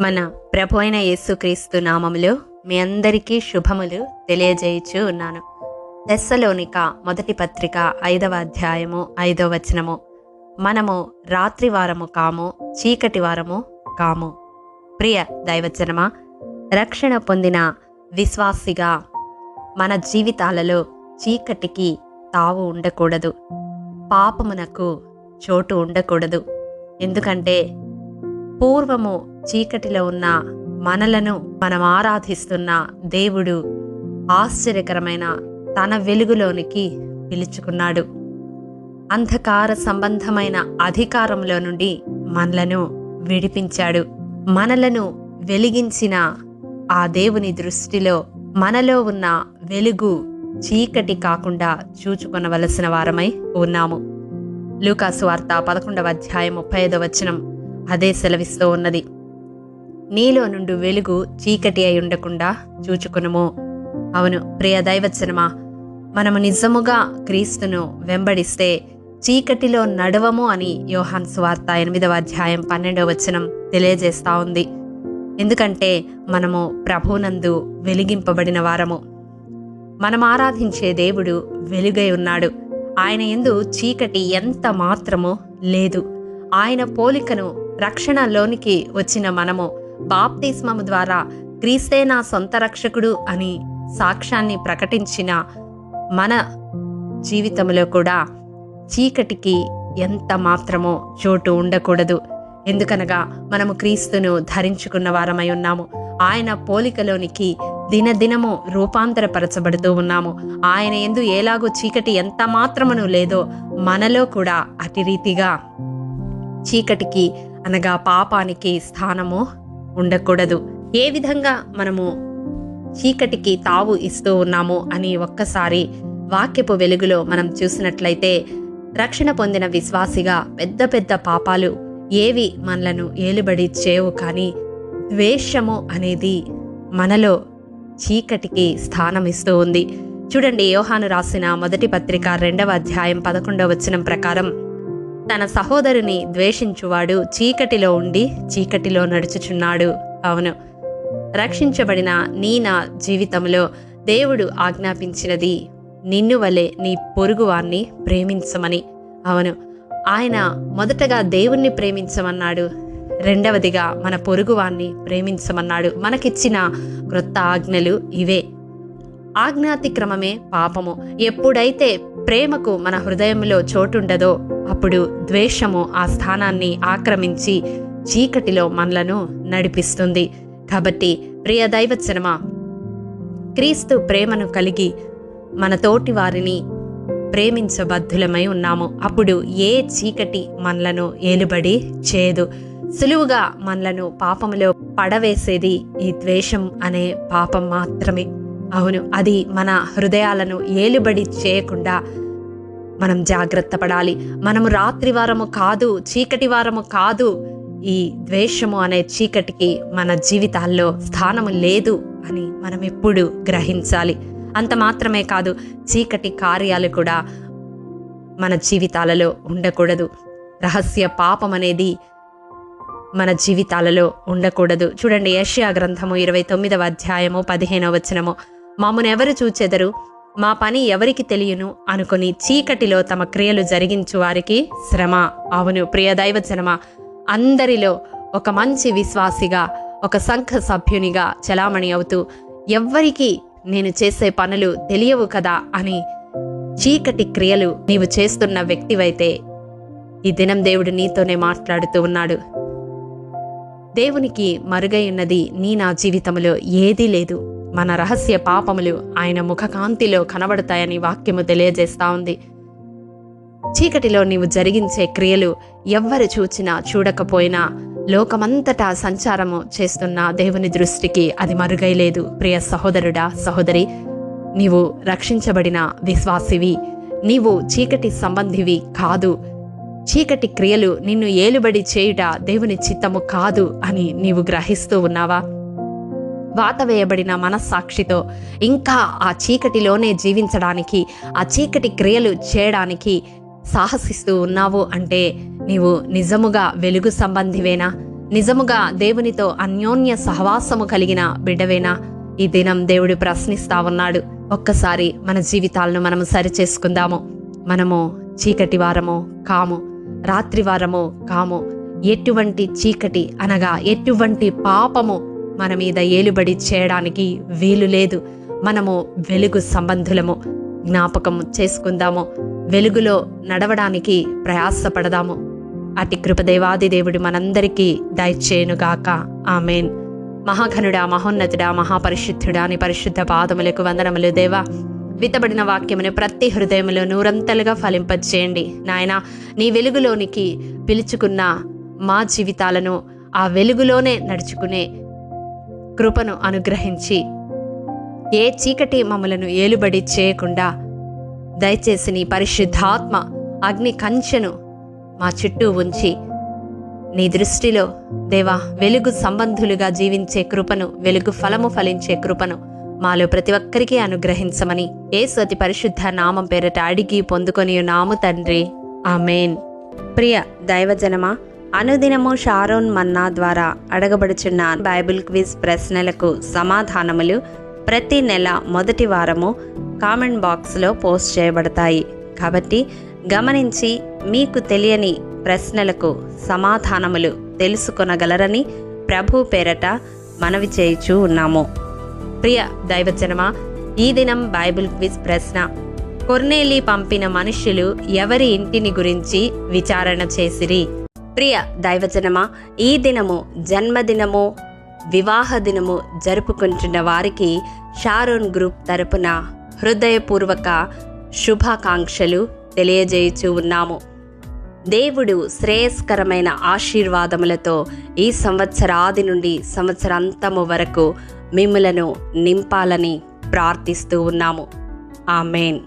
మన ప్రభు అయిన యేసుక్రీస్తు నామములో మీ అందరికీ శుభములు తెలియజేయుచు ఉన్నాను. తెస్సలోనిక మొదటి పత్రిక 5వ అధ్యాయము 5వ వచనము. మనము రాత్రి వారము కాము, చీకటి వారము కాము. ప్రియ దైవజనమా, రక్షణ పొందిన విశ్వాసిగా మన జీవితాలలో చీకటికి తావు ఉండకూడదు, పాపమునకు చోటు ఉండకూడదు. ఎందుకంటే పూర్వము చీకటిలో ఉన్న మనలను మనం ఆరాధిస్తున్న దేవుడు ఆశ్చర్యకరమైన తన వెలుగులోనికి పిలుచుకున్నాడు. అంధకార సంబంధమైన అధికారంలో నుండి మనలను విడిపించాడు. మనలను వెలిగించిన ఆ దేవుని దృష్టిలో మనలో ఉన్న వెలుగు చీకటి కాకుండా చూచుకొనవలసిన వారమై ఉన్నాము. లూకాసు వార్త 11వ అధ్యాయం 35వ వచనం అదే సెలవిస్తూ ఉన్నది. నీలో నుండి వెలుగు చీకటి అయి ఉండకుండా చూచుకునుము. అవును ప్రియ దైవజనమా, మనము నిజముగా క్రీస్తును వెంబడిస్తే చీకటిలో నడవము అని యోహాను సువార్త 8వ అధ్యాయం 12వ వచనం తెలియజేస్తా ఉంది. ఎందుకంటే మనము ప్రభువునందు వెలిగింపబడిన వారము. మనం ఆరాధించే దేవుడు వెలుగై ఉన్నాడు. ఆయన యందు చీకటి ఎంత మాత్రమో లేదు. ఆయన పోలికను రక్షణలోనికి వచ్చిన మనము బాప్తిస్మము ద్వారా క్రీస్తే నా సొంత రక్షకుడు అని సాక్ష్యాన్ని ప్రకటించిన మన జీవితంలో కూడా చీకటికి ఎంత మాత్రమో చోటు ఉండకూడదు. ఎందుకనగా మనము క్రీస్తును ధరించుకున్న వారమై ఉన్నాము. ఆయన పోలికలోనికి దినదినము రూపాంతరపరచబడుతూ ఉన్నాము. ఆయన యందు ఎలాగో చీకటి ఎంత మాత్రమును లేదో మనలో కూడా అతి రీతిగా చీకటికి అనగా పాపానికి స్థానము ఉండకూడదు. ఏ విధంగా మనము చీకటికి తావు ఇస్తూ ఉన్నాము అని ఒక్కసారి వాక్యపు వెలుగులో మనం చూసినట్లయితే, రక్షణ పొందిన విశ్వాసిగా పెద్ద పెద్ద పాపాలు ఏవి మనలను ఏలుబడి చేయవు. కానీ ద్వేషము అనేది మనలో చీకటికి స్థానం ఇస్తూ ఉంది. చూడండి, యోహాను రాసిన మొదటి పత్రిక 2వ అధ్యాయం 11వ వచనం ప్రకారం, తన సహోదరుని ద్వేషించువాడు చీకటిలో ఉండి చీకటిలో నడుచుచున్నాడు. అవును, రక్షించబడిన నా జీవితంలో దేవుడు ఆజ్ఞాపించినది నిన్ను వలె నీ పొరుగువాన్ని ప్రేమించమని. అవును, ఆయన మొదటగా దేవుణ్ణి ప్రేమించమన్నాడు, రెండవదిగా మన పొరుగువాన్ని ప్రేమించమన్నాడు. మనకిచ్చిన క్రొత్త ఆజ్ఞలు ఇవే. ఆజ్ఞాతిక్రమమే పాపము. ఎప్పుడైతే ప్రేమకు మన హృదయంలో చోటుండదో అప్పుడు ద్వేషము ఆ స్థానాన్ని ఆక్రమించి చీకటిలో మనలను నడిపిస్తుంది. కాబట్టి ప్రియ దైవజనమా, క్రీస్తు ప్రేమను కలిగి మన తోటి వారిని ప్రేమించబద్ధులమై ఉన్నాము. అప్పుడు ఏ చీకటి మనలను ఏలుబడి చేయదు. సులువుగా మనలను పాపములో పడవేసేది ఈ ద్వేషం అనే పాపం మాత్రమే. అవును, అది మన హృదయాలను ఏలుబడి చేయకుండా మనం జాగ్రత్త పడాలి. మనము రాత్రి వారము కాదు, చీకటి వారము కాదు. ఈ ద్వేషము అనే చీకటికి మన జీవితాల్లో స్థానము లేదు అని మనం ఎప్పుడు గ్రహించాలి. అంత మాత్రమే కాదు, చీకటి కార్యాలు కూడా మన జీవితాలలో ఉండకూడదు. రహస్య పాపం అనేది మన జీవితాలలో ఉండకూడదు. చూడండి, యెషయా గ్రంథము 29వ అధ్యాయము 15వ వచనము, మమ్మునెవరు చూచెదరు, మా పని ఎవరికి తెలియను అనుకుని చీకటిలో తమ క్రియలు జరిగించు వారికి శ్రమ. అవును ప్రియ దైవజనమా, అందరిలో ఒక మంచి విశ్వాసిగా, ఒక సంఘ సభ్యునిగా చలామణి అవుతూ, ఎవ్వరికి నేను చేసే పనులు తెలియవు కదా అని చీకటి క్రియలు నీవు చేస్తున్న వ్యక్తివైతే ఈ దినం దేవుడు నీతోనే మాట్లాడుతూ ఉన్నాడు. దేవునికి మరుగై ఉన్నది నా జీవితంలో ఏదీ లేదు. మన రహస్య పాపములు ఆయన ముఖకాంతిలో కనబడతాయని వాక్యము తెలియజేస్తా ఉంది. చీకటిలో నీవు జరిగించే క్రియలు ఎవ్వరు చూచినా చూడకపోయినా లోకమంతటా సంచారము చేస్తున్న దేవుని దృష్టికి అది మరుగై లేదు. ప్రియ సహోదరుడా, సహోదరి, నీవు రక్షించబడిన విశ్వాసివి. నీవు చీకటి సంబంధివి కాదు. చీకటి క్రియలు నిన్ను ఏలుబడి చేయుట దేవుని చిత్తము కాదు అని నీవు గ్రహిస్తూ ఉన్నావా? వాతవేయబడిన మనస్సాక్షితో ఇంకా ఆ చీకటిలోనే జీవించడానికి, ఆ చీకటి క్రియలు చేయడానికి సాహసిస్తూ ఉన్నావు అంటే నీవు నిజముగా వెలుగు సంబంధివేనా? నిజముగా దేవునితో అన్యోన్య సహవాసము కలిగిన బిడ్డవేనా? ఈ దినం దేవుడు ప్రశ్నిస్తా ఉన్నాడు. ఒక్కసారి మన జీవితాలను మనము సరిచేసుకుందాము. మనము చీకటి వారము కాము, రాత్రి వారము కాము. ఎటువంటి చీకటి అనగా ఎటువంటి పాపము మన మీద ఏలుబడి చేయడానికి వీలు లేదు. మనము వెలుగు సంబంధులము. జ్ఞాపకము చేసుకుందాము. వెలుగులో నడవడానికి ప్రయాసపడదాము. అటి కృపదేవాది దేవుడు మనందరికీ దయచేయునుగాక. ఆమేన్. మహాఘనుడా, మహోన్నతుడా, మహాపరిశుద్ధుడా నీ పరిశుద్ధ పాదములకు వందనములు. దేవా, విత్తబడిన వాక్యమును ప్రతి హృదయములో నూరంతలుగా ఫలింపచేయండి. నాయన, నీ వెలుగులోనికి పిలుచుకున్న మా జీవితాలను ఆ వెలుగులోనే నడుచుకునే కృపను అనుగ్రహించి ఏ చీకటి మమ్మలను ఏలుబడి చేయకుండా దయచేసి నీ పరిశుద్ధాత్మ అగ్ని కంచెను మా చుట్టూ ఉంచి నీ దృష్టిలో దేవా వెలుగు సంబంధులుగా జీవించే కృపను, వెలుగు ఫలము ఫలించే కృపను మాలో ప్రతి ఒక్కరికి అనుగ్రహించమని యేసు అతి పరిశుద్ధ నామం పేరట అడిగి పొందుకొని నాము తండ్రి. ఆమేన్. ప్రియ దైవజనమా, అనుదినము షారోన్ మన్నా ద్వారా అడగబడుచున్న బైబిల్ క్విజ్ ప్రశ్నలకు సమాధానములు ప్రతి నెల మొదటి వారము కామెంట్ బాక్స్లో పోస్ట్ చేయబడతాయి. కాబట్టి గమనించి మీకు తెలియని ప్రశ్నలకు సమాధానములు తెలుసుకొనగలరని ప్రభు పేరట మనవి చేయుచూ ఉన్నాము. ప్రియ దైవజనమా, ఈ దినం బైబిల్ క్విజ్ ప్రశ్న: కొర్నేలి పంపిన మనుష్యులు ఎవరి ఇంటిని గురించి విచారణ చేసిరి? ప్రియ దైవజనమా, ఈ దినము జన్మదినము, వివాహ దినము జరుపుకుంటున్న వారికి షారోన్ గ్రూప్ తరపున హృదయపూర్వక శుభాకాంక్షలు తెలియజేయుచూ ఉన్నాము. దేవుడు శ్రేయస్కరమైన ఆశీర్వాదములతో ఈ సంవత్సరాది నుండి సంవత్సరాంతము వరకు మిమ్ములను నింపాలని ప్రార్థిస్తూ ఉన్నాము. ఆమేన్.